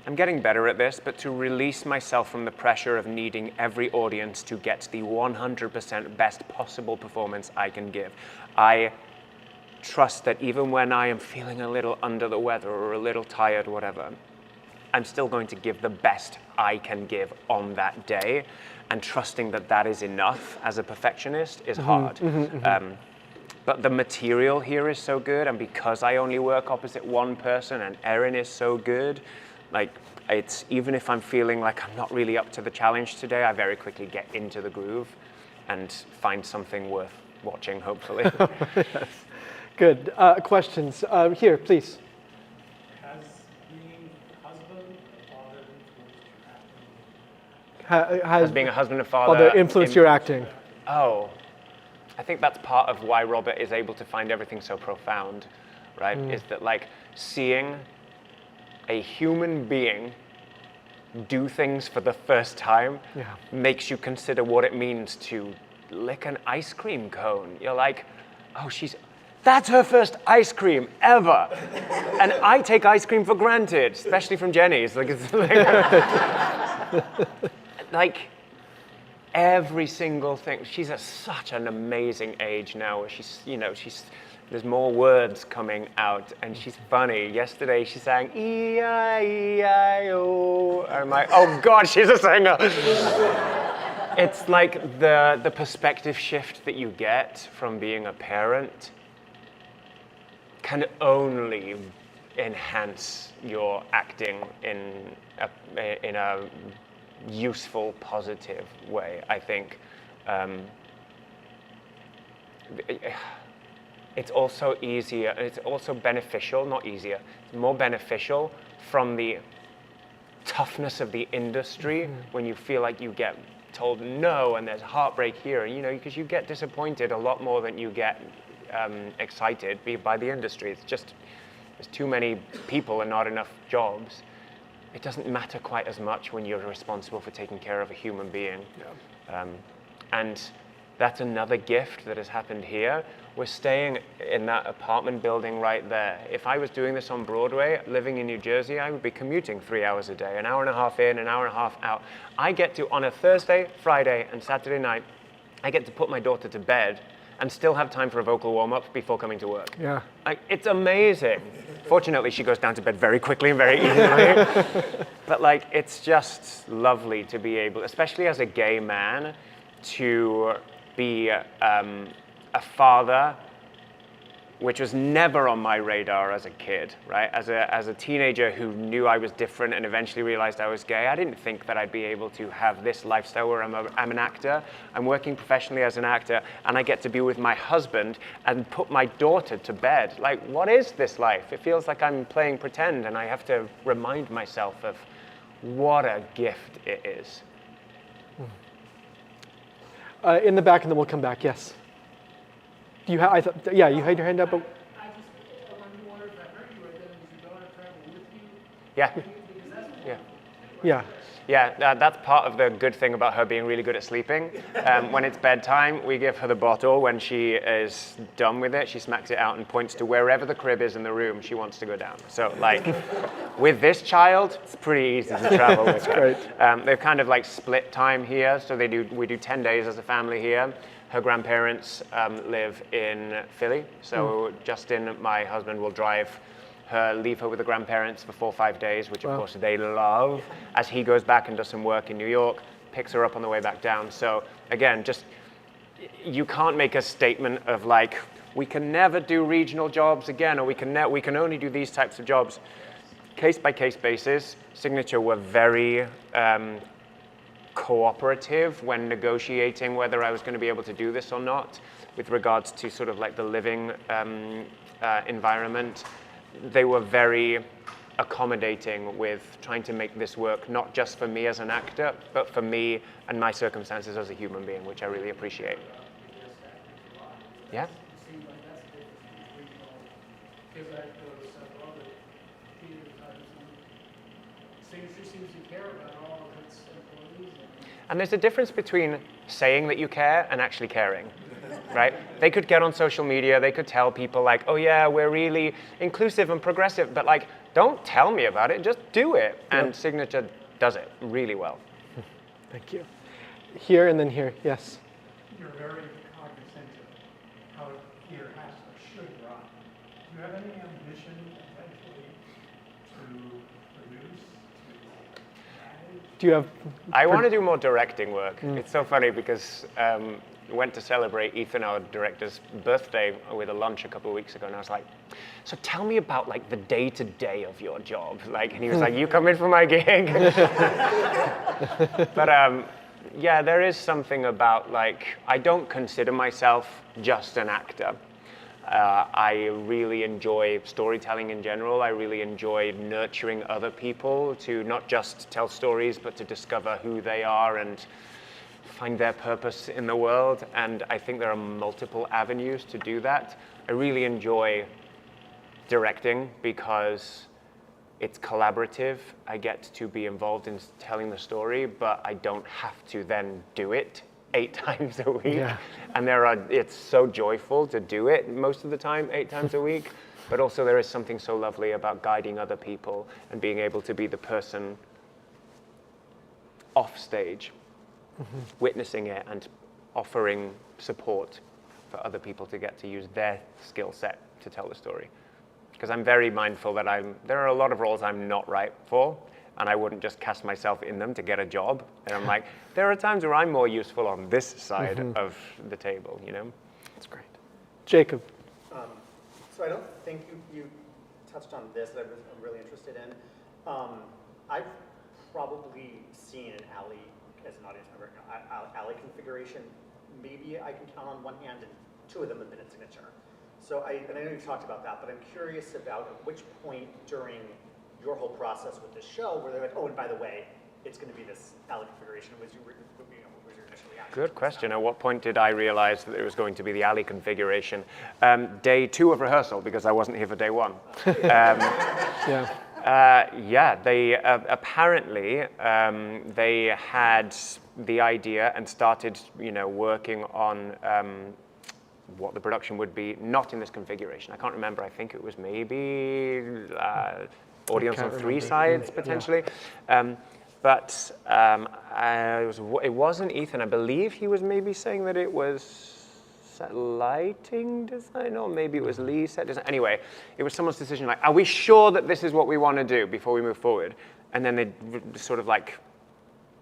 I'm getting better at this, but to release myself from the pressure of needing every audience to get the 100% best possible performance I can give. I trust that even when I am feeling a little under the weather or a little tired, whatever, I'm still going to give the best I can give on that day, and trusting that that is enough as a perfectionist is hard. But the material here is so good, and because I only work opposite one person and Erin is so good, like, it's, even if I'm feeling like I'm not really up to the challenge today, I very quickly get into the groove and find something worth watching, hopefully. Yes. Good. Questions? Here, please. Has being husband, father influenced your acting? Has being a husband and father influenced your acting? Oh, I think that's part of why Robert is able to find everything so profound, right? Is that, like, seeing a human being do things for the first time makes you consider what it means to lick an ice cream cone. You're like, oh, that's her first ice cream ever. And I take ice cream for granted, especially from Jenny's. Like, it's like every single thing. She's at such an amazing age now where she's, you know, there's more words coming out, and she's funny. Yesterday she sang E-I-E-I-O. I'm like, oh God, she's a singer. It's like the perspective shift that you get from being a parent can only enhance your acting in a useful, positive way, I think. It's also easier, it's also beneficial, not easier, it's more beneficial from the toughness of the industry when you feel like you get told no and there's heartbreak here, you know, because you get disappointed a lot more than you get excited by the industry. It's just, there's too many people and not enough jobs. It doesn't matter quite as much when you're responsible for taking care of a human being. And That's another gift that has happened here. We're staying in that apartment building right there. If I was doing this on Broadway, living in New Jersey, I would be commuting 3 hours a day, an hour and a half in, an hour and a half out. I get to, on a Thursday, Friday, and Saturday night, I get to put my daughter to bed and still have time for a vocal warm-up before coming to work. Yeah. Like, it's amazing. Fortunately, she goes down to bed very quickly and very easily. But like, it's just lovely to be able, especially as a gay man, to be a father, which was never on my radar as a kid, right? As a teenager who knew I was different and eventually realized I was gay, I didn't think that I'd be able to have this lifestyle where I'm an actor. I'm working professionally as an actor, and I get to be with my husband and put my daughter to bed. Like, what is this life? It feels like I'm playing pretend, and I have to remind myself of what a gift it is. In the back, and then we'll come back. Yes. Do you have? Yeah, you had your hand up. But... Yeah. Yeah. Yeah. Yeah, that's part of the good thing about her being really good at sleeping. When it's bedtime, we give her the bottle. When she is done with it, she smacks it out and points to wherever the crib is in the room she wants to go down. So, like, with this child, it's pretty easy to travel with her. Great. They've kind of like split time here, so we do 10 days as a family here. Her grandparents live in Philly, so Justin, my husband, will leave her with the grandparents for 4 or 5 days, which of course they love, as he goes back and does some work in New York, picks her up on the way back down. So again, just, you can't make a statement of like, we can never do regional jobs again, or we can only do these types of jobs. Case by case basis. Signature were very cooperative when negotiating whether I was going to be able to do this or not, with regards to sort of like the living environment. They were very accommodating with trying to make this work, not just for me as an actor, but for me and my circumstances as a human being, which I really appreciate. Yeah? And there's a difference between saying that you care and actually caring. Right? They could get on social media, they could tell people like, oh yeah, we're really inclusive and progressive, but like, don't tell me about it, just do it. And Signature does it really well. Thank you. Here and then here, yes. You're very cognizant of how theater has or should run. Do you have any ambition eventually to produce, to manage? Do you have? I want to do more directing work. It's so funny because went to celebrate Ethan, our director's birthday, with a lunch a couple of weeks ago, and I was like, so tell me about like the day-to-day of your job. Like, and he was like, you come in for my gig. But yeah, there is something about like, I don't consider myself just an actor. I really enjoy storytelling in general. I really enjoy nurturing other people to not just tell stories, but to discover who they are and find their purpose in the world. And I think there are multiple avenues to do that. I really enjoy directing because it's collaborative. I get to be involved in telling the story, but I don't have to then do it 8 times a week. Yeah. And it's so joyful to do it most of the time, 8 times a week. But also there is something so lovely about guiding other people and being able to be the person off stage, witnessing it and offering support for other people to get to use their skill set to tell the story. Because I'm very mindful that there are a lot of roles I'm not right for, and I wouldn't just cast myself in them to get a job. And I'm like, there are times where I'm more useful on this side of the table, you know? That's great. Jacob. So I don't think you touched on this that I'm really interested in. I've probably seen an alley as an audience member, alley configuration. Maybe I can count on one hand, and 2 of them have been in Signature. So and I know you talked about that, but I'm curious about at which point during your whole process with this show where they're like, oh, and by the way, it's going to be this alley configuration. What was your initial reaction? Good question. At what point did I realize that it was going to be the alley configuration? Day 2 of rehearsal, because I wasn't here for day 1. Yeah. Yeah, they apparently they had the idea and started, working on what the production would be, not in this configuration. I can't remember. I think it was maybe audience on 3 sides, potentially. It wasn't Ethan. I believe he was maybe saying that it was set lighting design, or maybe it was Lee set design. Anyway, it was someone's decision, like, are we sure that this is what we want to do before we move forward? And then they sort of like,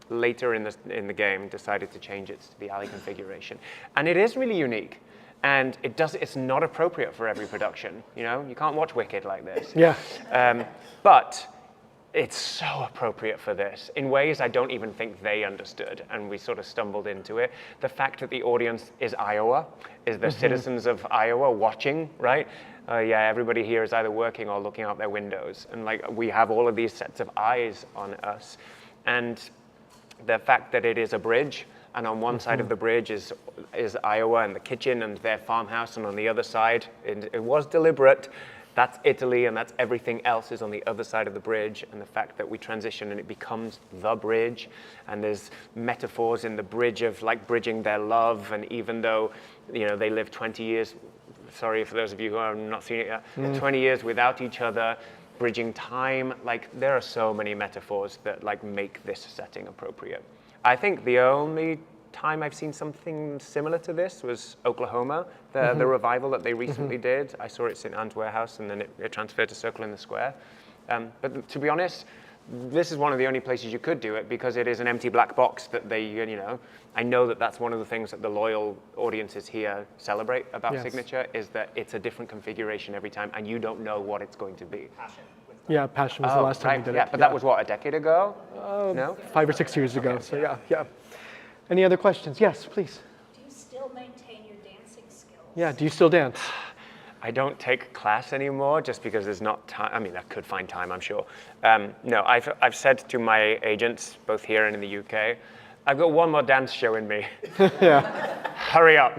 later in the game, decided to change it to the alley configuration. And it is really unique. And it's not appropriate for every production, You can't watch Wicked like this. Yeah. But it's so appropriate for this in ways I don't even think they understood, and we sort of stumbled into it. The fact that the audience is Iowa, is the citizens of Iowa watching, right? Everybody here is either working or looking out their windows, and like we have all of these sets of eyes on us. And the fact that it is a bridge, and on one side of the bridge is Iowa and the kitchen and their farmhouse, and on the other side, it was deliberate, that's Italy, and that's everything else is on the other side of the bridge. And the fact that we transition and it becomes the bridge, and there's metaphors in the bridge of like bridging their love, and even though they live 20 years, sorry for those of you who have not seen it yet, 20 years without each other, bridging time, like there are so many metaphors that like make this setting appropriate. I think the only time I've seen something similar to this was Oklahoma, the revival that they recently did. I saw it at St. Anne's Warehouse, and then it transferred to Circle in the Square. But to be honest, this is one of the only places you could do it, because it is an empty black box that they, I know that that's one of the things that the loyal audiences here celebrate about Signature, is that it's a different configuration every time, and you don't know what it's going to be. Yeah, Passion was the last time we did it. But that was what, a decade ago? No? 5 or 6 years ago, so yeah. Any other questions? Yes, please. Do you still maintain your dancing skills? Yeah, do you still dance? I don't take class anymore just because there's not time. I mean, I could find time, I'm sure. No, I've said to my agents, both here and in the UK, I've got one more dance show in me. Yeah. Hurry up.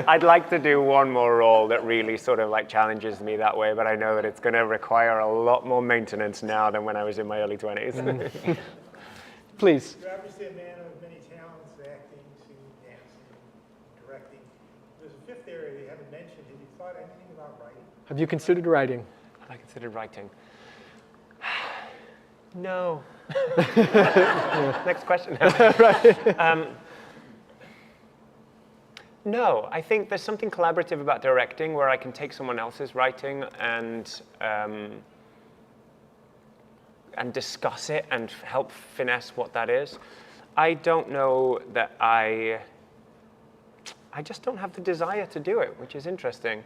I'd like to do one more role that really sort of like challenges me that way, but I know that it's going to require a lot more maintenance now than when I was in my early 20s. Please. You're obviously a man of many talents, acting, singing, dancing, directing. There's a fifth area you haven't mentioned. Have you thought anything about writing? Have you considered writing? Have I considered writing? No. Next question. No, I think there's something collaborative about directing where I can take someone else's writing and discuss it and help finesse what that is. I don't know that I just don't have the desire to do it, which is interesting.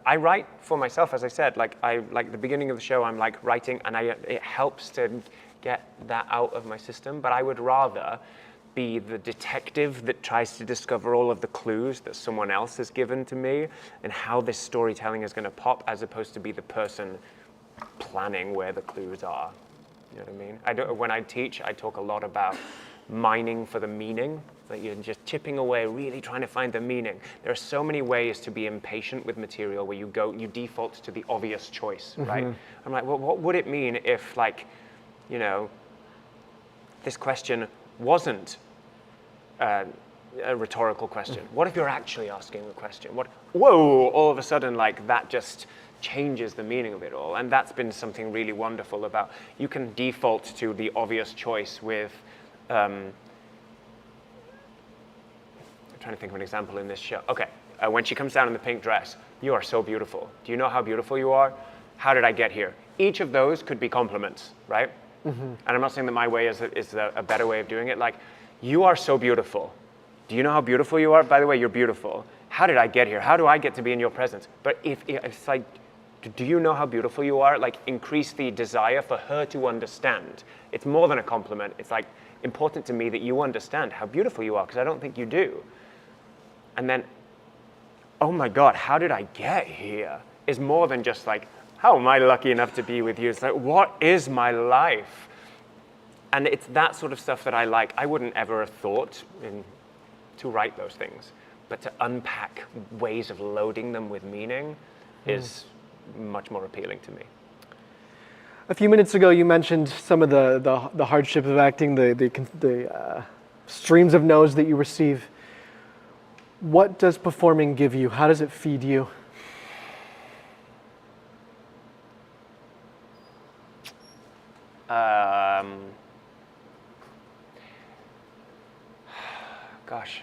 I write for myself, as I said, like the beginning of the show, I'm like writing, and it helps to get that out of my system, but I would rather be the detective that tries to discover all of the clues that someone else has given to me and how this storytelling is going to pop, as opposed to be the person planning where the clues are. You know what I mean? When I teach, I talk a lot about mining for the meaning, that you're just chipping away, really trying to find the meaning. There are so many ways to be impatient with material where you default to the obvious choice, right? I'm like, well, what would it mean if, like, this question wasn't a rhetorical question? What if you're actually asking a question? Whoa, all of a sudden, like, that just changes the meaning of it all. And that's been something really wonderful about, you can default to the obvious choice with, I'm trying to think of an example in this show. Okay, when she comes down in the pink dress, you are so beautiful. Do you know how beautiful you are? How did I get here? Each of those could be compliments, right? And I'm not saying that my way is a better way of doing it. Like, you are so beautiful. Do you know how beautiful you are? By the way, you're beautiful. How did I get here? How do I get to be in your presence? But if it's like, do you know how beautiful you are? Like, increase the desire for her to understand. It's more than a compliment. It's like important to me that you understand how beautiful you are, because I don't think you do. And then, oh my God, how did I get here? Is more than just like, how am I lucky enough to be with you? It's like, what is my life? And it's that sort of stuff that I like. I wouldn't ever have thought to write those things, but to unpack ways of loading them with meaning is much more appealing to me. A few minutes ago, you mentioned some of the hardship of acting, the streams of no's that you receive. What does performing give you? How does it feed you? Gosh.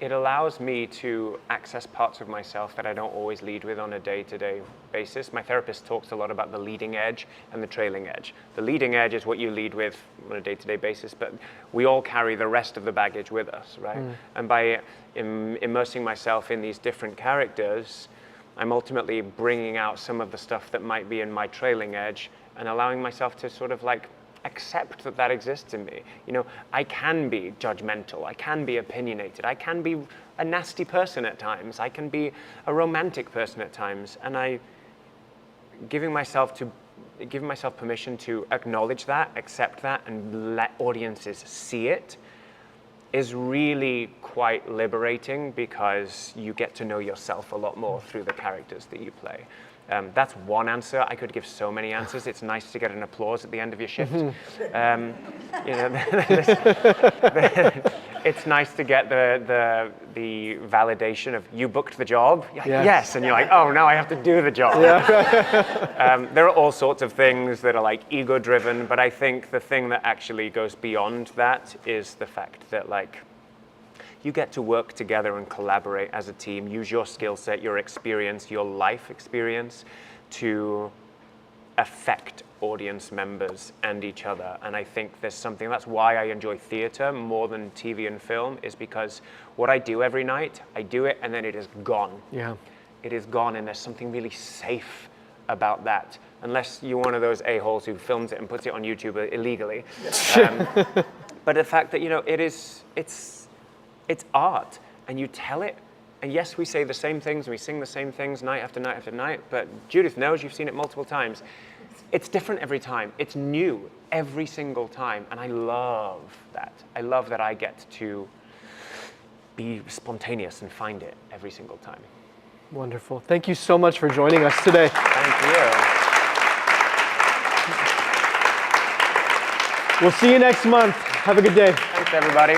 It allows me to access parts of myself that I don't always lead with on a day-to-day basis. My therapist talks a lot about the leading edge and the trailing edge. The leading edge is what you lead with on a day-to-day basis, but we all carry the rest of the baggage with us, right? And by immersing myself in these different characters, I'm ultimately bringing out some of the stuff that might be in my trailing edge and allowing myself to sort of like accept that that exists in me. You know, I can be judgmental, I can be opinionated, I can be a nasty person at times, I can be a romantic person at times, and giving myself permission to acknowledge that, accept that, and let audiences see it is really quite liberating, because you get to know yourself a lot more through the characters that you play. That's one answer. I could give so many answers. It's nice to get an applause at the end of your shift. You know, it's nice to get the validation of you booked the job. Yes, and you're like, oh, now I have to do the job. There are all sorts of things that are like ego-driven, but I think the thing that actually goes beyond that is the fact that like you get to work together and collaborate as a team, use your skill set, your experience, your life experience to affect audience members and each other. And I think there's something, that's why I enjoy theater more than TV and film, is because what I do every night, I do it and then it is gone. Yeah. It is gone, and there's something really safe about that. Unless you're one of those a-holes who films it and puts it on YouTube illegally. But the fact that, you know, it's art, and you tell it, and yes, we say the same things, and we sing the same things night after night after night, but Judith knows, you've seen it multiple times. It's different every time. It's new every single time, and I love that. I love that I get to be spontaneous and find it every single time. Wonderful. Thank you so much for joining us today. Thank you. We'll see you next month. Have a good day. Thanks, everybody.